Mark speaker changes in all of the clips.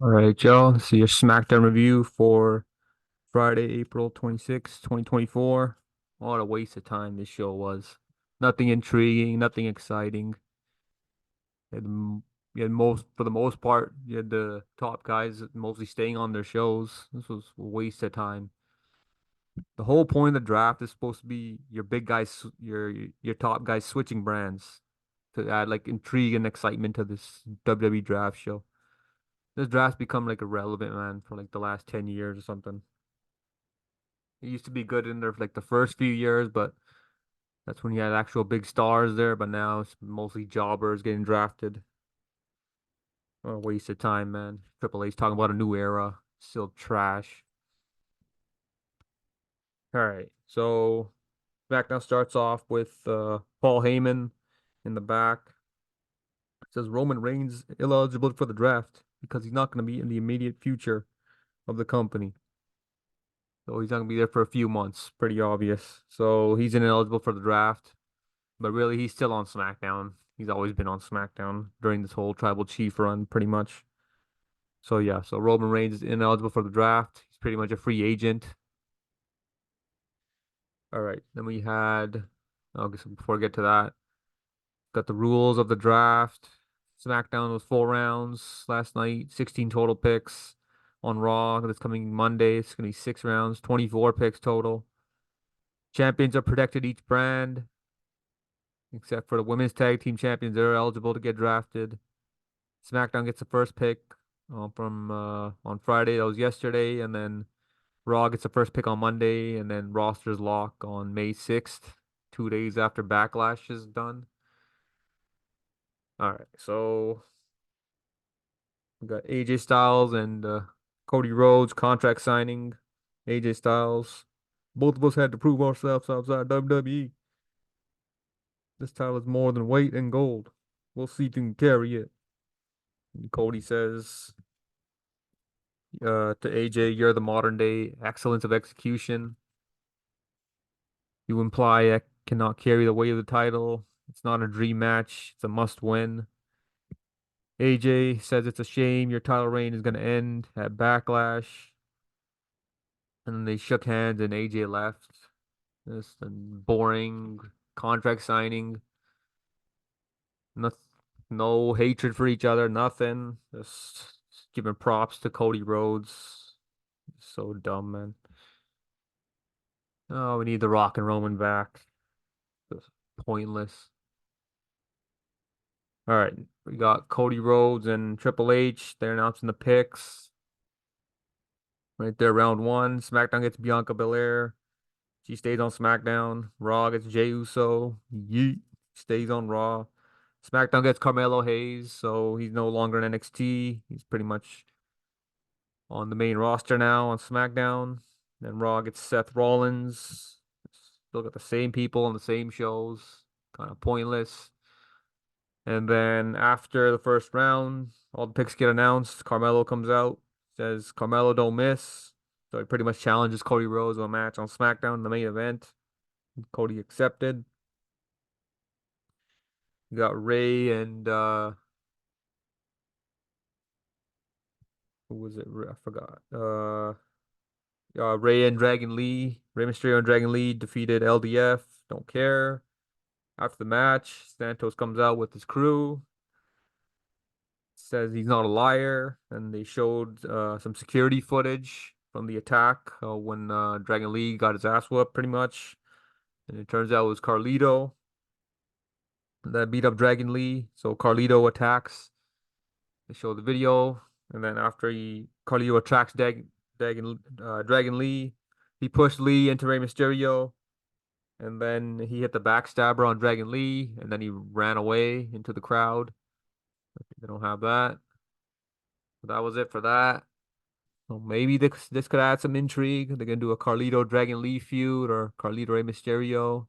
Speaker 1: All right, y'all. This is your Smackdown review for Friday, April 26th, 2024. What a waste of time this show was. Nothing intriguing, nothing exciting. You had, you had for the most part, you had the top guys mostly staying on their shows. This was a waste of time. The whole point of the draft is supposed to be your big guys, your top guys switching brands to add like intrigue and excitement to this WWE draft show. This draft's become like irrelevant, man, for like the last 10 years or something. It used to be good in there for like the first few years, but that's when you had actual big stars there. But now it's mostly jobbers getting drafted. What a waste of time, man. Triple H talking about a new era. Still trash. All right. So SmackDown starts off with Paul Heyman in the back. It says Roman Reigns ineligible for the draft because he's not going to be in the immediate future of the company. So he's not going to be there for a few months. Pretty obvious. So he's ineligible for the draft. But really, he's still on SmackDown. He's always been on SmackDown during this whole Tribal Chief run, pretty much. So yeah, so Roman Reigns is ineligible for the draft. He's pretty much a free agent. All right. Then we had, I guess before I get to that, got the rules of the draft. SmackDown was 4 rounds last night, 16 total picks. On Raw, that's coming Monday. It's gonna be 6 rounds, 24 picks total. Champions are protected each brand, except for the women's tag team champions. They're eligible to get drafted. SmackDown gets the first pick from on Friday. That was yesterday, and then Raw gets the first pick on Monday, and then rosters lock on May 6th, 2 days after Backlash is done. All right, so we got AJ Styles and Cody Rhodes contract signing. AJ Styles, both of us had to prove ourselves outside WWE. This title is more than weight and gold. We'll see if you can carry it. And Cody says to AJ, "You're the modern day excellence of execution. You imply I cannot carry the weight of the title. It's not a dream match. It's a must win." AJ says it's a shame your title reign is going to end at Backlash. And then they shook hands and AJ left. Just a boring contract signing. No, no hatred for each other, nothing. Just giving props to Cody Rhodes. So dumb, man. Oh, we need the Rock and Roman back. Just pointless. All right, we got Cody Rhodes and Triple H. They're announcing the picks right there. Round one, SmackDown gets Bianca Belair. She stays on SmackDown. Raw gets Jey Uso. Yeet stays on Raw. SmackDown gets Carmelo Hayes, so he's no longer in NXT. He's pretty much on the main roster now on SmackDown. Then Raw gets Seth Rollins. Still got the same people on the same shows. Kind of pointless. And then after the first round, all the picks get announced. Carmelo comes out, says Carmelo don't miss. So he pretty much challenges Cody Rhodes to a match on SmackDown in the main event. Cody accepted. You got Ray and who was it? I forgot. Ray and Dragon Lee. Rey Mysterio and Dragon Lee defeated LDF. Don't care. After the match, Santos comes out with his crew. Says he's not a liar, and they showed some security footage from the attack when Dragon Lee got his ass whooped, pretty much. And it turns out it was Carlito that beat up Dragon Lee. So Carlito attacks. They show the video, and then after Carlito attacks Dragon Lee, he pushed Lee into Rey Mysterio, and then he hit the backstabber on Dragon Lee, and then he ran away into the crowd. They don't have that. But that was it for that. So maybe this could add some intrigue. They're gonna do a Carlito Dragon Lee feud or Carlito Rey Mysterio.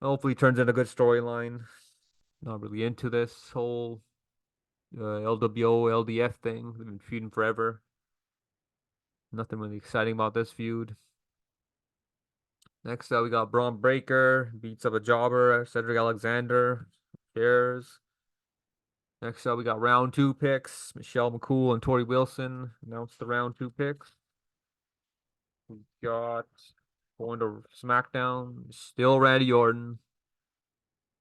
Speaker 1: Hopefully, it turns into a good storyline. Not really into this whole LWO LDF thing. They've been feuding forever. Nothing really exciting about this feud. Next up, we got Braun Breaker beats up a jobber, Cedric Alexander. Cares. Next up, we got round two picks. Michelle McCool and Tori Wilson announced the round two picks. We got going to SmackDown, still Randy Orton.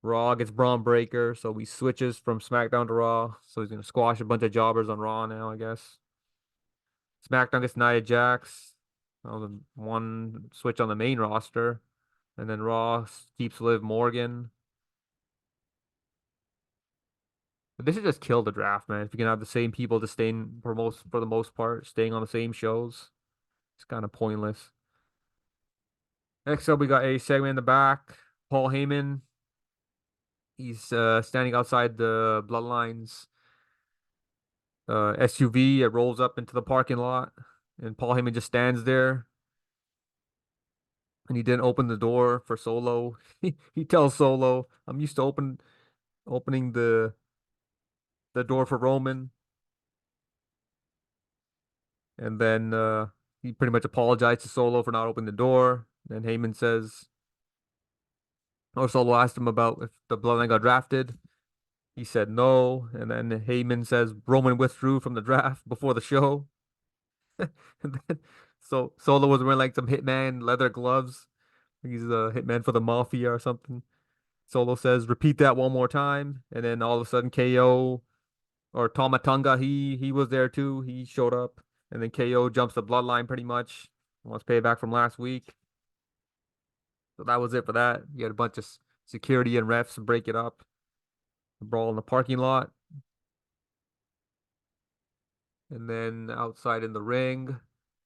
Speaker 1: Raw gets Braun Breaker, so we switches from SmackDown to Raw. So he's gonna squash a bunch of jobbers on Raw now, I guess. SmackDown gets Nia Jax. One switch on the main roster. And then Raw keeps Liv Morgan. But this should just kill the draft, man. If you can have the same people just staying for the most part, staying on the same shows. It's kind of pointless. Next up, we got a segment in the back. Paul Heyman. He's standing outside the Bloodlines SUV. It rolls up into the parking lot, and Paul Heyman just stands there. And he didn't open the door for Solo. He tells Solo, "I'm used to opening the door for Roman." And then he pretty much apologized to Solo for not opening the door. Then Heyman says, or Solo asked him about if the Bloodline got drafted. He said no. And then Heyman says Roman withdrew from the draft before the show. And then so Solo was wearing like some Hitman leather gloves. He's a hitman for the mafia or something. Solo says, repeat that one more time. And then all of a sudden KO or Tama Tonga, he was there too. He showed up. And then KO jumps the bloodline pretty much. Wants payback from last week. So that was it for that. You had a bunch of security and refs break it up. A brawl in the parking lot. And then outside in the ring.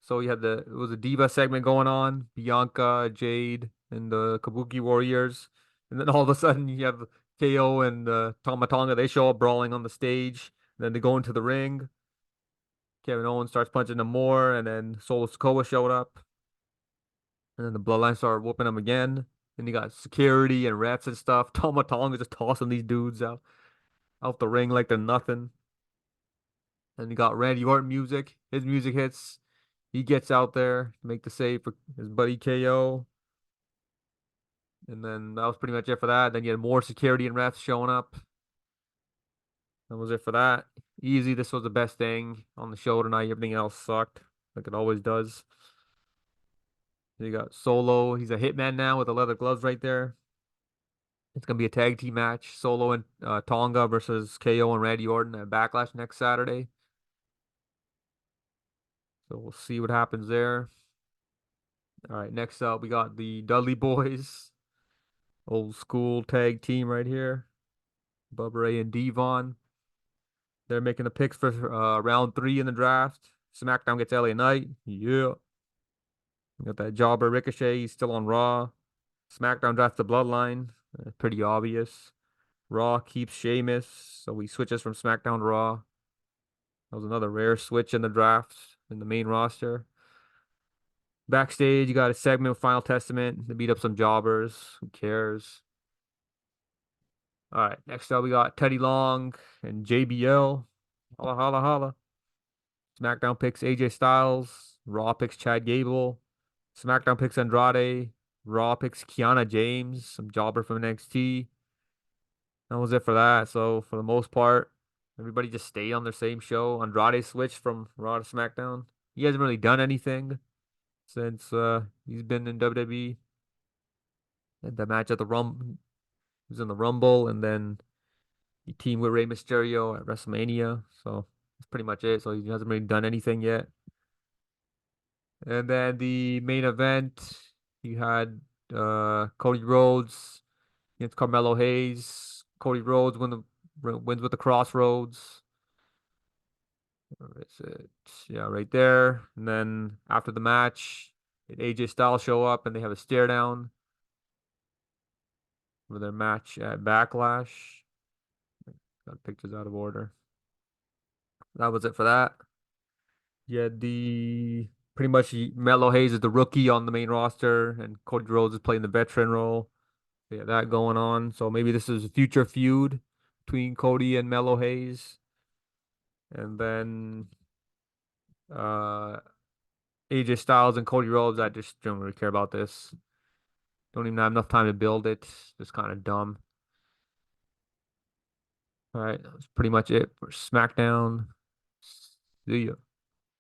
Speaker 1: So you had it was a Diva segment going on. Bianca, Jade, and the Kabuki Warriors. And then all of a sudden you have KO and Tama Tonga. They show up brawling on the stage. Then they go into the ring. Kevin Owens starts punching them more. And then Solo Sikoa showed up. And then the Bloodline started whooping them again. And you got security and refs and stuff. Tama Tonga just tossing these dudes out the ring like they're nothing. And you got Randy Orton music. His music hits. He gets out there to make the save for his buddy KO. And then that was pretty much it for that. Then you had more security and refs showing up. That was it for that. Easy. This was the best thing on the show tonight. Everything else sucked, like it always does. You got Solo. He's a hitman now with the leather gloves right there. It's gonna be a tag team match. Solo and Tonga versus KO and Randy Orton at Backlash next Saturday. So we'll see what happens there. All right, next up we got the Dudley Boys, old school tag team right here. Bubba Ray and Devon. They're making the picks for round 3 in the draft. SmackDown gets LA Knight. Yeah. We got that jobber Ricochet. He's still on Raw. SmackDown drafts the Bloodline. Pretty obvious. Raw keeps Sheamus. So he switches from SmackDown to Raw. That was another rare switch in the draft in the main roster. Backstage, you got a segment with Final Testament. They beat up some jobbers. Who cares? All right, next up we got Teddy Long and JBL. Holla, holla, holla. SmackDown picks AJ Styles. Raw picks Chad Gable. SmackDown picks Andrade. Raw picks Kiana James, some jobber from NXT. That was it for that. So for the most part, everybody just stayed on their same show. Andrade switched from Raw to SmackDown. He hasn't really done anything since he's been in WWE. Had the match at the Rumble. He was in the Rumble, and then he teamed with Rey Mysterio at WrestleMania. So that's pretty much it. So he hasn't really done anything yet. And then the main event, you had Cody Rhodes against Carmelo Hayes. Cody Rhodes wins with the Crossroads. Where is it? Yeah, right there. And then after the match, AJ Styles show up and they have a stare down for their match at Backlash. Got pictures out of order. That was it for that. Yeah, the pretty much Melo Hayes is the rookie on the main roster, and Cody Rhodes is playing the veteran role. Yeah, that going on. So maybe this is a future feud between Cody and Melo Hayes. And then AJ Styles and Cody Rhodes, I just don't really care about this. Don't even have enough time to build it. Just kind of dumb. All right, that's pretty much it for SmackDown. See ya.